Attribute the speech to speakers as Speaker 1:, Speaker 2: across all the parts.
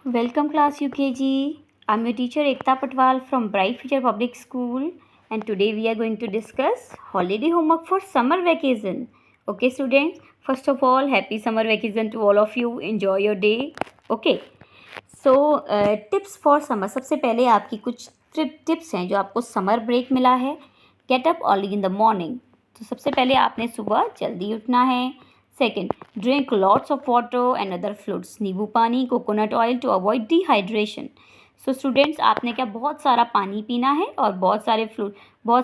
Speaker 1: Welcome class UKG. I'm your teacher Ekta Patwal from Bright Future Public School, and today we are going to discuss holiday homework for summer vacation. Okay students, first of all happy summer vacation to all of you. Enjoy your day. Okay. Tips for summer. सबसे पहले आपकी कुछ tips हैं जो आपको summer break मिला है. Get up early in the morning. तो सबसे पहले आपने सुबह जल्दी उठना है. Second, drink lots of water and other fluids. नींबू पानी, coconut oil to avoid dehydration. So students, आपने क्या बहुत सारा पानी पीना है और बहुत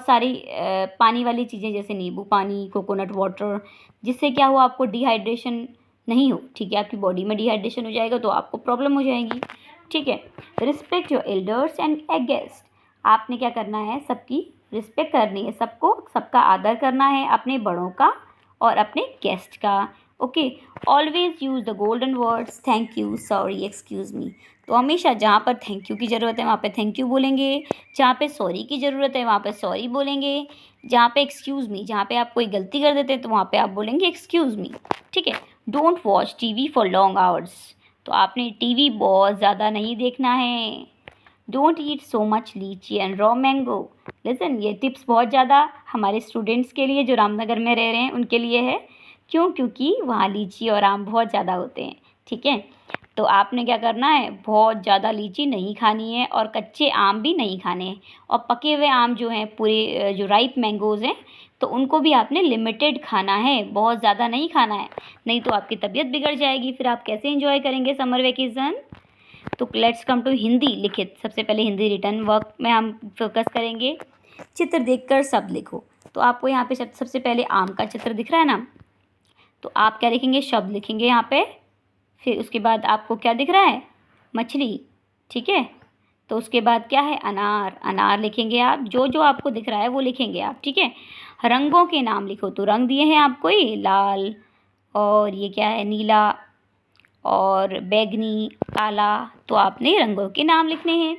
Speaker 1: सारी पानी वाली चीज़ें जैसे नींबू पानी, कोकोनट वाटर, जिससे क्या हो आपको डिहाइड्रेशन नहीं हो. ठीक है, आपकी बॉडी में डिहाइड्रेशन हो जाएगा तो आपको प्रॉब्लम हो जाएगी. ठीक है. Respect your elders and A guest. आपने क्या करना है, सबकी रिस्पेक्ट करनी है, सबका आदर करना है, अपने बड़ों का और अपने गेस्ट का. Okay. Always use the golden words thank you, sorry, excuse me. तो हमेशा जहाँ पर थैंक यू की ज़रूरत है वहाँ पे थैंक यू बोलेंगे, जहाँ पे सॉरी की ज़रूरत है वहाँ पे सॉरी बोलेंगे, जहाँ पे एक्सक्यूज़ मी, जहाँ पे आप कोई गलती कर देते हैं तो वहाँ पे आप बोलेंगे एक्सक्यूज़ मी. ठीक है. Don't watch TV for long hours. तो आपने टीवी बहुत ज़्यादा नहीं देखना है. डोंट ईट सो मच लीची एंड रॉ मैंगो. लिसन, ये टिप्स बहुत ज़्यादा हमारे स्टूडेंट्स के लिए जो रामनगर में रह रहे हैं उनके लिए है. क्यों? क्योंकि वहाँ लीची और आम बहुत ज़्यादा होते हैं. ठीक है. तो आपने क्या करना है, बहुत ज़्यादा लीची नहीं खानी है और कच्चे आम भी नहीं खाने हैं. और पके हुए आम जो हैं, पूरे जो राइप मैंगोज़ हैं, तो उनको भी आपने लिमिटेड खाना है, बहुत ज़्यादा नहीं खाना है, नहीं तो आपकी तबीयत बिगड़ जाएगी. फिर आप कैसे एंजॉय करेंगे समर वेकेशन. तो लेट्स कम टू हिंदी लिखित. सबसे पहले हिंदी रिटर्न वर्क में हम फोकस करेंगे. चित्र देखकर शब्द लिखो. तो आपको यहाँ पे सबसे पहले आम का चित्र दिख रहा है ना, तो आप क्या लिखेंगे, शब्द लिखेंगे यहाँ पे. फिर उसके बाद आपको क्या दिख रहा है, मछली. ठीक है. तो उसके बाद क्या है, अनार. अनार लिखेंगे आप, जो जो आपको दिख रहा है वो लिखेंगे आप. ठीक है. रंगों के नाम लिखो. तो रंग दिए हैं आपको, ये लाल और ये क्या है, नीला और बैगनी, काला. तो आपने रंगों के नाम लिखने हैं.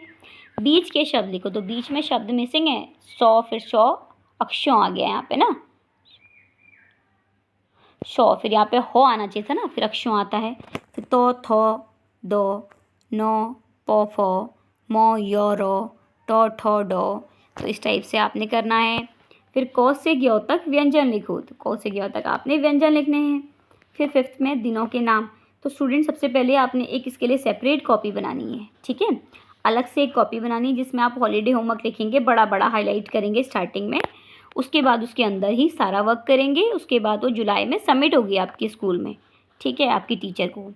Speaker 1: बीच के शब्द लिखो. तो बीच में शब्द मिसिंग है, सौ, फिर सौ अक्षों आ गया यहाँ पे ना, सौ, फिर यहाँ पे हो आना चाहिए था ना, फिर अक्षों आता है. फिर तो, थो, दो, नो, पो, फो, मो, यो, रो, टो, ठो, डो. तो इस टाइप से आपने करना है. फिर क से ज्ञ तक व्यंजन लिखो. तो क से ज्ञ तक आपने व्यंजन लिखने हैं. फिर फिफ्थ में दिनों के नाम. तो स्टूडेंट, सबसे पहले आपने एक इसके लिए सेपरेट कॉपी बनानी है. ठीक है. अलग से एक कॉपी बनानी है जिसमें आप हॉलीडे होमवर्क लिखेंगे, बड़ा बड़ा हाईलाइट करेंगे स्टार्टिंग में. उसके बाद उसके अंदर ही सारा वर्क करेंगे. उसके बाद वो जुलाई में सबमिट होगी आपके स्कूल में. ठीक है, आपकी टीचर को.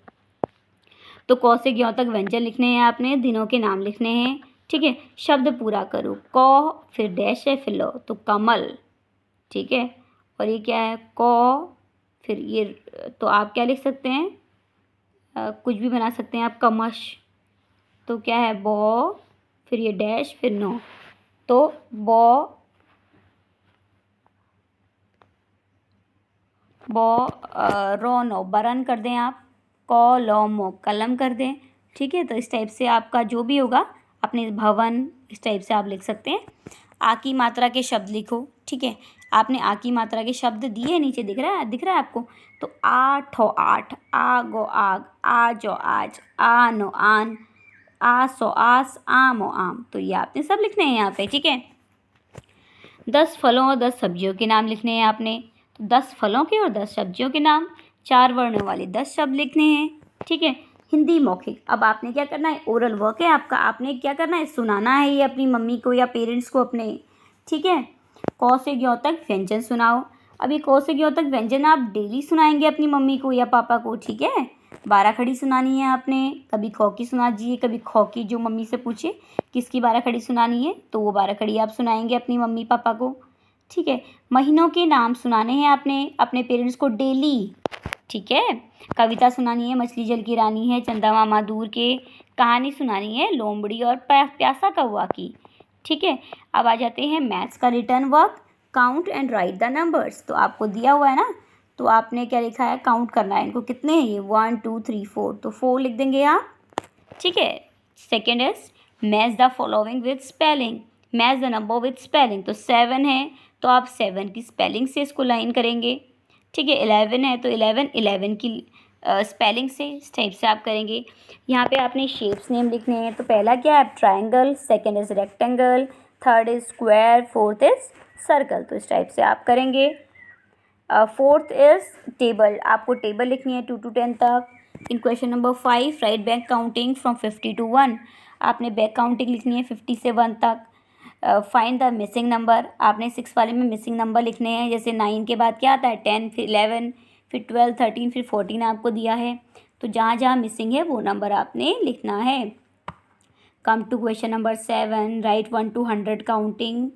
Speaker 1: तो क से ज्ञ तक व्यंजन लिखने हैं आपने, दिनों के नाम लिखने हैं. ठीक है. शब्द पूरा करो. क, फिर डैश है, फिर लो, तो कमल. ठीक है. और ये क्या है, क, फिर ये, तो आप क्या लिख सकते हैं, कुछ भी बना सकते हैं आप, कमश. तो क्या है, बो, फिर ये डैश, फिर नो, तो बो, रो, नो, बरन कर दें आप. क, लो, मो, कलम कर दें. ठीक है. तो इस टाइप से आपका जो भी होगा, अपने भवन, इस टाइप से आप लिख सकते हैं. आ की मात्रा के शब्द लिखो. ठीक है. आपने आ की मात्रा के शब्द दिए, नीचे दिख रहा है आपको. तो आठो, आठ, आगो, आग, आजो, आज, आनो, आन, आसो, आस, आमो, आम. तो ये आपने सब लिखने हैं यहाँ पे. ठीक है. 10 फलों और 10 सब्जियों के नाम लिखने हैं आपने. तो 10 फलों के और 10 सब्जियों के नाम, 4 वर्णों वाले 10 शब्द लिखने हैं. ठीक है. हिंदी मौखिक. अब आपने क्या करना है, ओरल वर्क है आपका. आपने क्या करना है, सुनाना है ये अपनी मम्मी को या पेरेंट्स को अपने. ठीक है. क से ज्ञ तक व्यंजन सुनाओ. अब ये क से ज्ञ तक व्यंजन आप डेली सुनाएंगे अपनी मम्मी को या पापा को. ठीक है. 12 खड़ी सुनानी है आपने. कभी ख की सुना दीजिए, कभी ख की, जो मम्मी से पूछे किसकी 12 खड़ी सुनानी है तो वो 12 खड़ी आप सुनाएंगे अपनी मम्मी पापा को. ठीक है. महीनों के नाम सुनाने हैं आपने अपने पेरेंट्स को डेली. ठीक है. कविता सुनानी है, मछली जल की रानी है, चंदा मामा दूर के. कहानी सुनानी है, लोमड़ी और प्यासा कौवा की. ठीक है. अब आ जाते हैं मैथ्स का written work. Count and right the numbers. तो आपको दिया हुआ है ना, तो आपने क्या लिखा है, काउंट करना है. इनको कितने हैं ये, 1 2 3 4, तो 4 लिख देंगे आप. ठीक है. Second is match the following with spelling. Match the number with spelling. तो 7 है तो आप 7 की स्पेलिंग से इसको लाइन करेंगे. ठीक है. 11 है तो 11 की स्पेलिंग से इस टाइप से आप करेंगे। यहाँ पे आपने शेप्स नेम लिखने हैं। तो पहला क्या है, triangle, second is rectangle, third is square, fourth is circle. तो इस टाइप से आप करेंगे। फोर्थ इज़ टेबल, आपको टेबल लिखनी है 2 to 10 तक। In question number 5 write back counting from 50 to 1, आपने बैक काउंटिंग लिखनी है 50 से 1 तक। फाइंड द मिसिंग नंबर, आपने 6 वाले में मिसिंग नंबर लिखने हैं। जैसे 9 के बाद क्या आता है, 10, फिर 11, फिर 12, 13, फिर 14 आपको दिया है। तो जहाँ जहाँ मिसिंग है वो नंबर आपने लिखना है। Come to question number 7 write 1 to 100 counting,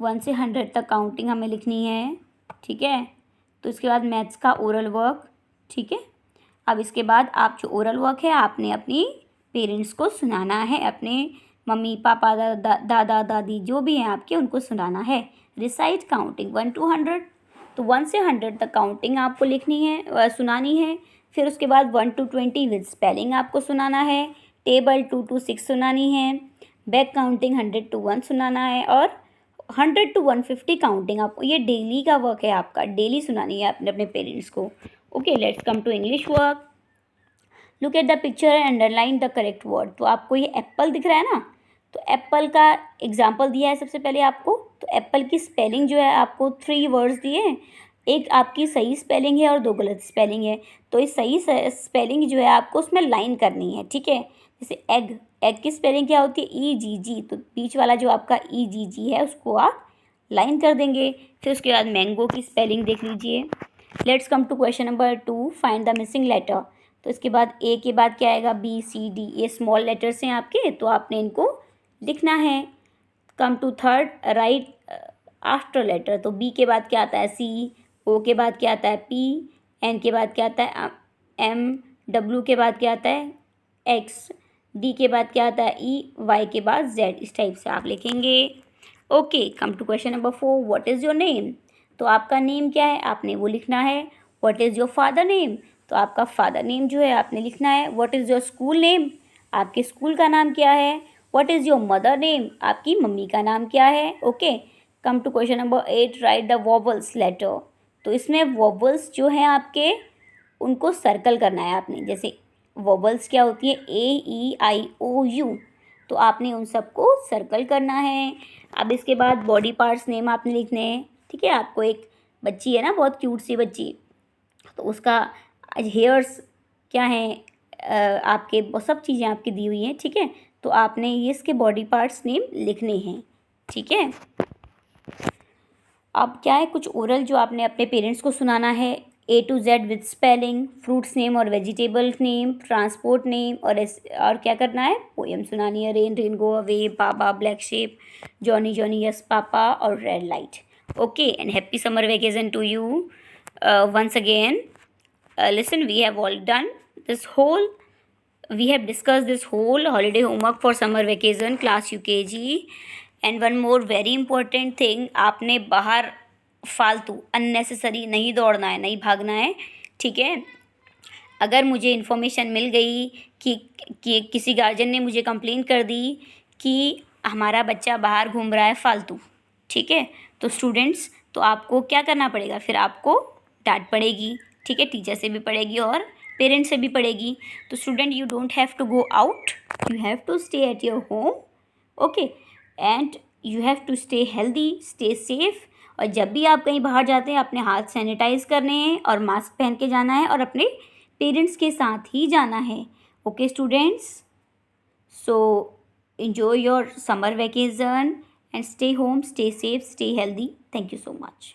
Speaker 1: 1 से 100 तक काउंटिंग हमें लिखनी है, ठीक है। तो इसके बाद मैथ्स का ओरल वर्क, ठीक है। अब इसके बाद आप जो ओरल वर्क है आपने अपनी पेरेंट्स को सुनाना है, अपने मम्मी पापा दादा दादी जो भी हैं आपके उनको सुनाना है। रिसाइट काउंटिंग 1 to 100, तो 1 से 100 तक काउंटिंग आपको लिखनी है, सुनानी है। फिर उसके बाद 1 to 20 विद स्पेलिंग आपको सुनाना है। टेबल 2 to 6 सुनानी है। बैक काउंटिंग 100 to 1 सुनाना है। और 100 to 150 काउंटिंग आपको, ये डेली का वर्क है आपका, डेली सुनानी है आपने अपने पेरेंट्स को। Okay, let's come to English work. Look at the picture and underline the correct word. तो आपको ये एप्पल दिख रहा है ना, तो एप्पल का एग्जाम्पल दिया है सबसे पहले आपको। तो एप्पल की स्पेलिंग जो है आपको 3 वर्ड्स दिए हैं, एक आपकी सही स्पेलिंग है और 2 गलत स्पेलिंग है। तो इस सही स्पेलिंग जो है आपको उसमें लाइन करनी है, ठीक है। जैसे एग, एग की स्पेलिंग क्या होती है, EGG, तो बीच वाला जो आपका EGG है उसको आप लाइन कर देंगे। फिर उसके बाद मैंगो की स्पेलिंग देख लीजिए। Let's come to question number 2 find the missing letter. तो इसके बाद ए के बाद क्या आएगा, BCD, ये स्मॉल लेटर्स हैं आपके, तो आपने इनको लिखना है। Come to third write after letter. तो बी के बाद क्या आता है, C, O के बाद क्या आता है, P, N के बाद क्या आता है, M, W के बाद क्या आता है, X, D के बाद क्या आता है, E, Y के बाद Z। इस टाइप से आप लिखेंगे। Okay, come to question number 4 what is your name. तो आपका नेम क्या है आपने वो लिखना है। What is your father name, तो आपका फादर नेम जो है आपने लिखना है। What is your school name, आपके स्कूल का नाम क्या है। What is your mother name, आपकी मम्मी का नाम क्या है। Okay, come to question number 8 write the vowels letter. तो इसमें वोवल्स जो हैं आपके उनको सर्कल करना है आपने। जैसे वोवल्स क्या होती है, AEIOU, तो आपने उन सबको सर्कल करना है। अब इसके बाद बॉडी पार्ट्स नेम आपने लिखने हैं, ठीक है। आपको एक बच्ची है ना, बहुत क्यूट सी बच्ची, तो उसका हेयर्स क्या हैं, आपके सब चीज़ें आपकी दी हुई हैं, ठीक है। तो आपने ये इसके बॉडी पार्ट्स नेम लिखने हैं, ठीक है। अब क्या है, कुछ ओरल जो आपने अपने पेरेंट्स को सुनाना है। A to Z with spelling, fruits name और वेजिटेबल नेम, ट्रांसपोर्ट नेम, और क्या करना है, पोएम सुनानी है। Rain rain go away, baa baa, black sheep, Johnny Johnny yes papa, और red light. Okay, and happy summer vacation to you once again. Listen, we have all done this whole, we have discussed this whole holiday homework for summer vacation class UKG. And one more very important thing, आपने बाहर फालतू unnecessary नहीं दौड़ना है, नहीं भागना है, ठीक है। अगर मुझे इन्फॉर्मेशन मिल गई कि किसी गार्जियन ने मुझे कंप्लेन कर दी कि हमारा बच्चा बाहर घूम रहा है फालतू, ठीक है, तो स्टूडेंट्स, तो आपको क्या करना पड़ेगा, फिर आपको डांट पड़ेगी, ठीक है। टीचर से भी पड़ेगी और पेरेंट्स से भी पड़ेगी। तो student, you don't have to go out, you have to stay at your home, okay, and you have to stay healthy, stay safe. और जब भी आप कहीं बाहर जाते हैं अपने हाथ सैनिटाइज करने हैं और मास्क पहन के जाना है और अपने पेरेंट्स के साथ ही जाना है। Okay students, so enjoy your summer vacation and stay home, stay safe, stay healthy. Thank you so much.